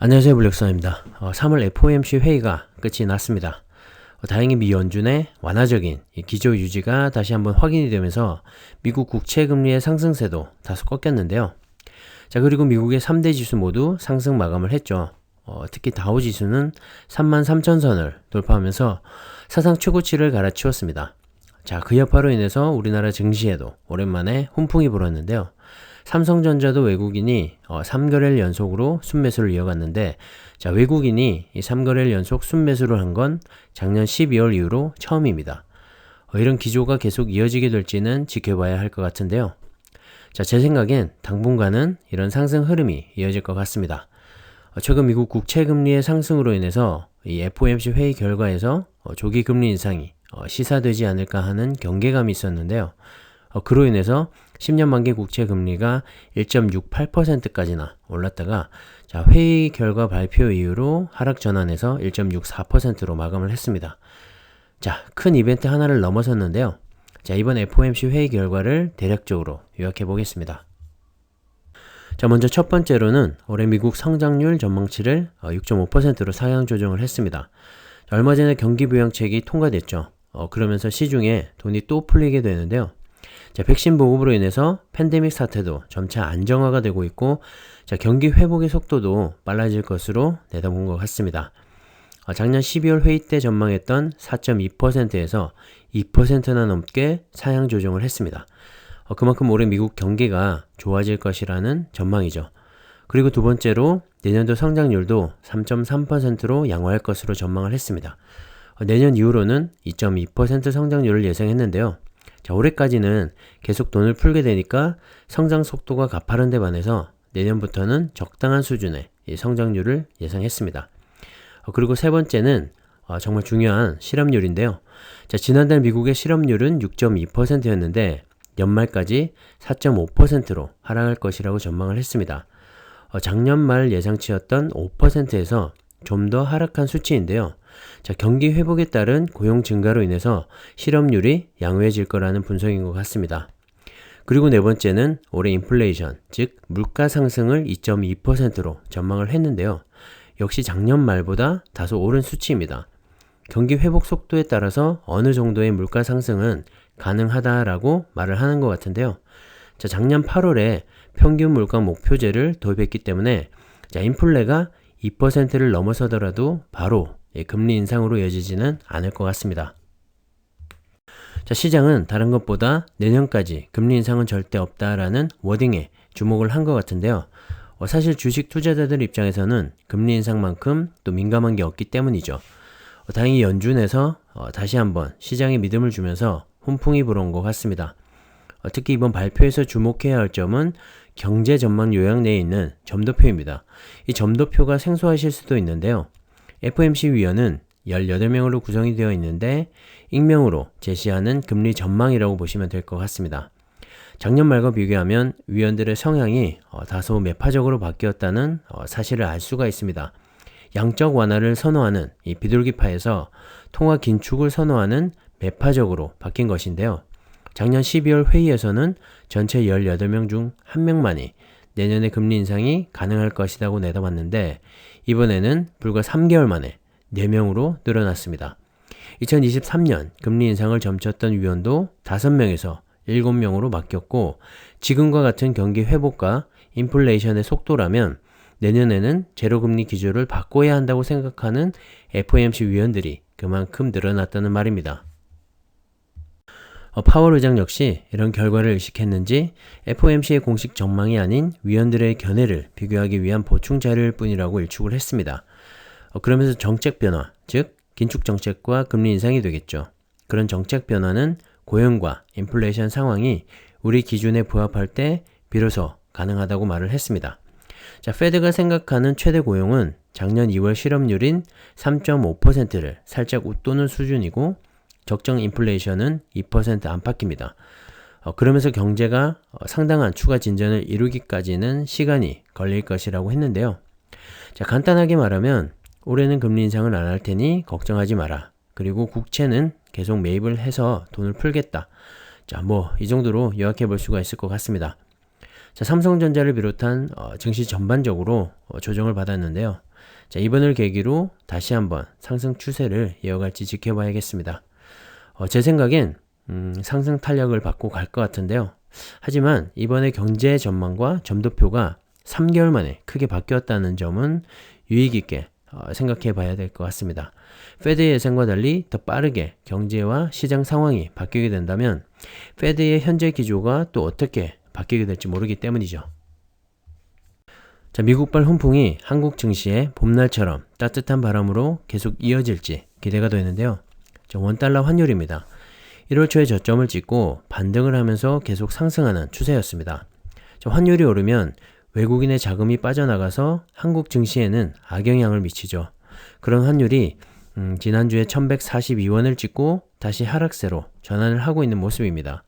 안녕하세요, 블랙선입니다. 3월 FOMC 회의가 끝이 났습니다. 다행히 미 연준의 완화적인 기조 유지가 다시 한번 확인이 되면서 미국 국채 금리의 상승세도 다소 꺾였는데요. 자, 그리고 미국의 3대 지수 모두 상승 마감을 했죠. 특히 다우 지수는 33,000선을 돌파하면서 사상 최고치를 갈아치웠습니다. 자, 그 여파로 인해서 우리나라 증시에도 오랜만에 훈풍이 불었는데요. 삼성전자도 외국인이 3거래일 연속으로 순매수를 이어갔는데, 자, 외국인이 이 3거래일 연속 순매수를 한 건 작년 12월 이후로 처음입니다. 이런 기조가 계속 이어지게 될지는 지켜봐야 할 것 같은데요. 자, 제 생각엔 당분간은 이런 상승 흐름이 이어질 것 같습니다. 최근 미국 국채 금리의 상승으로 인해서 이 FOMC 회의 결과에서 조기 금리 인상이 시사되지 않을까 하는 경계감이 있었는데요. 그로 인해서 10년 만기 국채 금리가 1.68%까지나 올랐다가, 자, 회의 결과 발표 이후로 하락 전환해서 1.64%로 마감을 했습니다. 자, 큰 이벤트 하나를 넘어섰는데요. 자, 이번 FOMC 회의 결과를 대략적으로 요약해 보겠습니다. 자, 먼저 첫 번째로는 올해 미국 성장률 전망치를 6.5%로 상향 조정을 했습니다. 자, 얼마 전에 경기 부양책이 통과됐죠. 그러면서 시중에 돈이 또 풀리게 되는데요. 자, 백신 보급으로 인해서 팬데믹 사태도 점차 안정화가 되고 있고, 자, 경기 회복의 속도도 빨라질 것으로 내다본 것 같습니다. 작년 12월 회의 때 전망했던 4.2%에서 2%나 넘게 상향 조정을 했습니다. 그만큼 올해 미국 경기가 좋아질 것이라는 전망이죠. 그리고 두 번째로 내년도 성장률도 3.3%로 양호할 것으로 전망을 했습니다. 내년 이후로는 2.2% 성장률을 예상했는데요. 자, 올해까지는 계속 돈을 풀게 되니까 성장 속도가 가파른 데 반해서 내년부터는 적당한 수준의 성장률을 예상했습니다. 그리고 세 번째는 정말 중요한 실업률인데요. 자, 지난달 미국의 실업률은 6.2%였는데 연말까지 4.5%로 하락할 것이라고 전망을 했습니다. 작년 말 예상치였던 5%에서 좀 더 하락한 수치인데요. 자, 경기 회복에 따른 고용 증가로 인해서 실업률이 양호해질 거라는 분석인 것 같습니다. 그리고 네 번째는 올해 인플레이션, 즉 물가 상승을 2.2%로 전망을 했는데요. 역시 작년 말보다 다소 오른 수치입니다. 경기 회복 속도에 따라서 어느 정도의 물가 상승은 가능하다라고 말을 하는 것 같은데요. 자, 작년 8월에 평균 물가 목표제를 도입했기 때문에, 자, 인플레가 2%를 넘어서더라도 바로 금리 인상으로 이어지지는 않을 것 같습니다. 자, 시장은 다른 것보다 내년까지 금리 인상은 절대 없다라는 워딩에 주목을 한 것 같은데요. 사실 주식 투자자들 입장에서는 금리 인상만큼 또 민감한 게 없기 때문이죠. 다행히 연준에서 다시 한번 시장에 믿음을 주면서 훈풍이 불어온 것 같습니다. 특히 이번 발표에서 주목해야 할 점은 경제 전망 요약 내에 있는 점도표입니다. 이 점도표가 생소하실 수도 있는데요. FOMC 위원은 18명으로 구성이 되어 있는데 익명으로 제시하는 금리 전망이라고 보시면 될 것 같습니다. 작년 말과 비교하면 위원들의 성향이 다소 매파적으로 바뀌었다는 사실을 알 수가 있습니다. 양적 완화를 선호하는 이 비둘기파에서 통화 긴축을 선호하는 매파적으로 바뀐 것인데요. 작년 12월 회의에서는 전체 18명 중 1명만이 내년에 금리 인상이 가능할 것이라고 내다봤는데, 이번에는 불과 3개월 만에 4명으로 늘어났습니다. 2023년 금리 인상을 점쳤던 위원도 5명에서 7명으로 바뀌었고, 지금과 같은 경기 회복과 인플레이션의 속도라면 내년에는 제로금리 기조를 바꿔야 한다고 생각하는 FOMC 위원들이 그만큼 늘어났다는 말입니다. 파월 의장 역시 이런 결과를 의식했는지 FOMC의 공식 전망이 아닌 위원들의 견해를 비교하기 위한 보충 자료일 뿐이라고 일축을 했습니다. 그러면서 정책 변화, 즉 긴축 정책과 금리 인상이 되겠죠. 그런 정책 변화는 고용과 인플레이션 상황이 우리 기준에 부합할 때 비로소 가능하다고 말을 했습니다. 자, 페드가 생각하는 최대 고용은 작년 2월 실업률인 3.5%를 살짝 웃도는 수준이고, 적정 인플레이션은 2% 안팎입니다. 그러면서 경제가 상당한 추가 진전을 이루기까지는 시간이 걸릴 것이라고 했는데요. 자, 간단하게 말하면 올해는 금리 인상을 안 할 테니 걱정하지 마라. 그리고 국채는 계속 매입을 해서 돈을 풀겠다. 자, 이 정도로 요약해 볼 수가 있을 것 같습니다. 자, 삼성전자를 비롯한 증시 전반적으로 조정을 받았는데요. 자, 이번을 계기로 다시 한번 상승 추세를 이어갈지 지켜봐야겠습니다. 제 생각엔 상승 탄력을 받고 갈 것 같은데요. 하지만 이번에 경제 전망과 점도표가 3개월 만에 크게 바뀌었다는 점은 유의 깊게 생각해 봐야 될 것 같습니다. 페드의 예상과 달리 더 빠르게 경제와 시장 상황이 바뀌게 된다면 페드의 현재 기조가 또 어떻게 바뀌게 될지 모르기 때문이죠. 자, 미국발 훈풍이 한국 증시에 봄날처럼 따뜻한 바람으로 계속 이어질지 기대가 되는데요. 자, 원달러 환율입니다. 1월 초에 저점을 찍고 반등을 하면서 계속 상승하는 추세였습니다. 자, 환율이 오르면 외국인의 자금이 빠져나가서 한국 증시에는 악영향을 미치죠. 그런 환율이 지난주에 1142원을 찍고 다시 하락세로 전환을 하고 있는 모습입니다.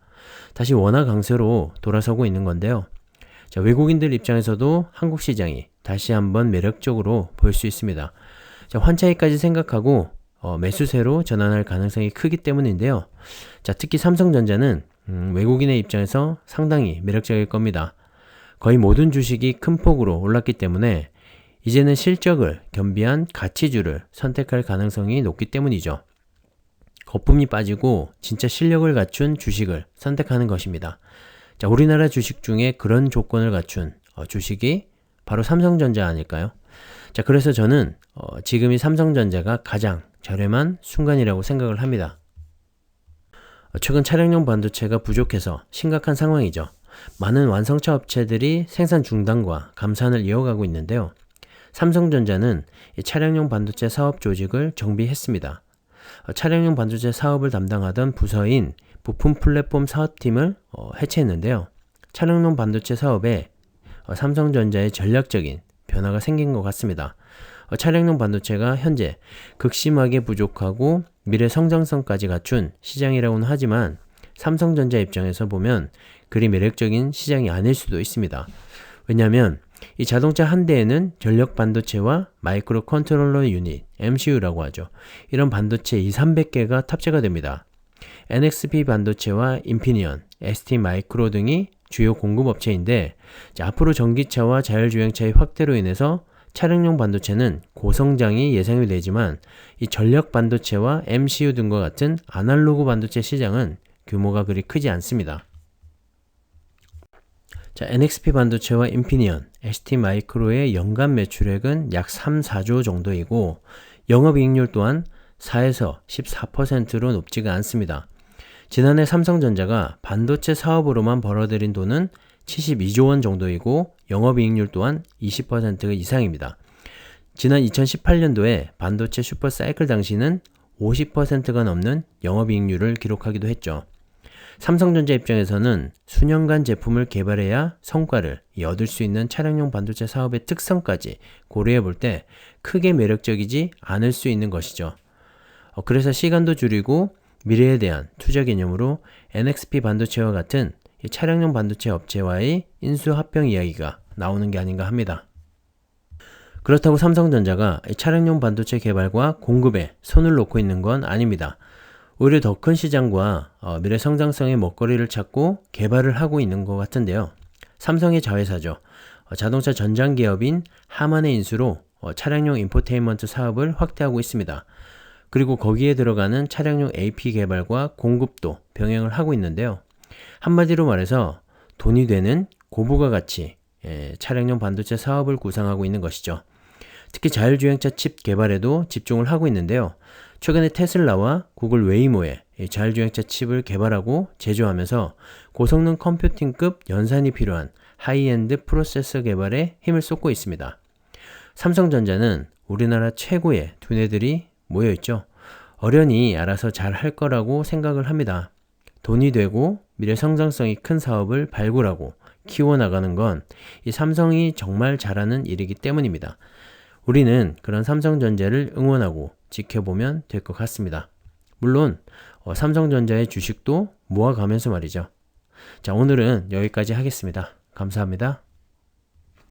다시 원화 강세로 돌아서고 있는 건데요. 자, 외국인들 입장에서도 한국 시장이 다시 한번 매력적으로 보일 수 있습니다. 자, 환차익까지 생각하고 매수세로 전환할 가능성이 크기 때문인데요. 자, 특히 삼성전자는 외국인의 입장에서 상당히 매력적일 겁니다. 거의 모든 주식이 큰 폭으로 올랐기 때문에 이제는 실적을 겸비한 가치주를 선택할 가능성이 높기 때문이죠. 거품이 빠지고 진짜 실력을 갖춘 주식을 선택하는 것입니다. 자, 우리나라 주식 중에 그런 조건을 갖춘 주식이 바로 삼성전자 아닐까요? 자, 그래서 저는 지금이 삼성전자가 가장 저렴한 순간이라고 생각을 합니다. 최근 차량용 반도체가 부족해서 심각한 상황이죠. 많은 완성차 업체들이 생산 중단과 감산을 이어가고 있는데요. 삼성전자는 차량용 반도체 사업 조직을 정비했습니다. 차량용 반도체 사업을 담당하던 부서인 부품 플랫폼 사업팀을 해체했는데요. 차량용 반도체 사업에 삼성전자의 전략적인 변화가 생긴 것 같습니다. 차량용 반도체가 현재 극심하게 부족하고 미래 성장성까지 갖춘 시장이라고는 하지만 삼성전자 입장에서 보면 그리 매력적인 시장이 아닐 수도 있습니다. 왜냐하면 이 자동차 한 대에는 전력 반도체와 마이크로 컨트롤러 유닛, MCU라고 하죠. 이런 반도체 200~300개가 탑재가 됩니다. NXP 반도체와 인피니언, ST 마이크로 등이 주요 공급업체인데 앞으로 전기차와 자율주행차의 확대로 인해서 차량용 반도체는 고성장이 예상이 되지만 이 전력 반도체와 MCU 등과 같은 아날로그 반도체 시장은 규모가 그리 크지 않습니다. 자, NXP 반도체와 인피니언, ST 마이크로의 연간 매출액은 약 3~4조 정도이고 영업이익률 또한 4에서 14%로 높지가 않습니다. 지난해 삼성전자가 반도체 사업으로만 벌어들인 돈은 72조 원 정도이고 영업이익률 또한 20% 이상입니다. 지난 2018년도에 반도체 슈퍼사이클 당시는 50%가 넘는 영업이익률을 기록하기도 했죠. 삼성전자 입장에서는 수년간 제품을 개발해야 성과를 얻을 수 있는 차량용 반도체 사업의 특성까지 고려해 볼 때 크게 매력적이지 않을 수 있는 것이죠. 그래서 시간도 줄이고 미래에 대한 투자 개념으로 NXP 반도체와 같은 차량용 반도체 업체와의 인수합병 이야기가 나오는 게 아닌가 합니다. 그렇다고 삼성전자가 차량용 반도체 개발과 공급에 손을 놓고 있는 건 아닙니다. 오히려 더 큰 시장과 미래 성장성의 먹거리를 찾고 개발을 하고 있는 것 같은데요. 삼성의 자회사죠. 자동차 전장 기업인 하만의 인수로 차량용 인포테인먼트 사업을 확대하고 있습니다. 그리고 거기에 들어가는 차량용 AP 개발과 공급도 병행을 하고 있는데요. 한마디로 말해서 돈이 되는 고부가 가치 차량용 반도체 사업을 구상하고 있는 것이죠. 특히 자율주행차 칩 개발에도 집중을 하고 있는데요. 최근에 테슬라와 구글 웨이모에 자율주행차 칩을 개발하고 제조하면서 고성능 컴퓨팅급 연산이 필요한 하이엔드 프로세서 개발에 힘을 쏟고 있습니다. 삼성전자는 우리나라 최고의 두뇌들이 모여있죠. 어련히 알아서 잘 할 거라고 생각을 합니다. 돈이 되고 미래 성장성이 큰 사업을 발굴하고 키워나가는 건 이 삼성이 정말 잘하는 일이기 때문입니다. 우리는 그런 삼성전자를 응원하고 지켜보면 될 것 같습니다. 물론 삼성전자의 주식도 모아가면서 말이죠. 자, 오늘은 여기까지 하겠습니다. 감사합니다.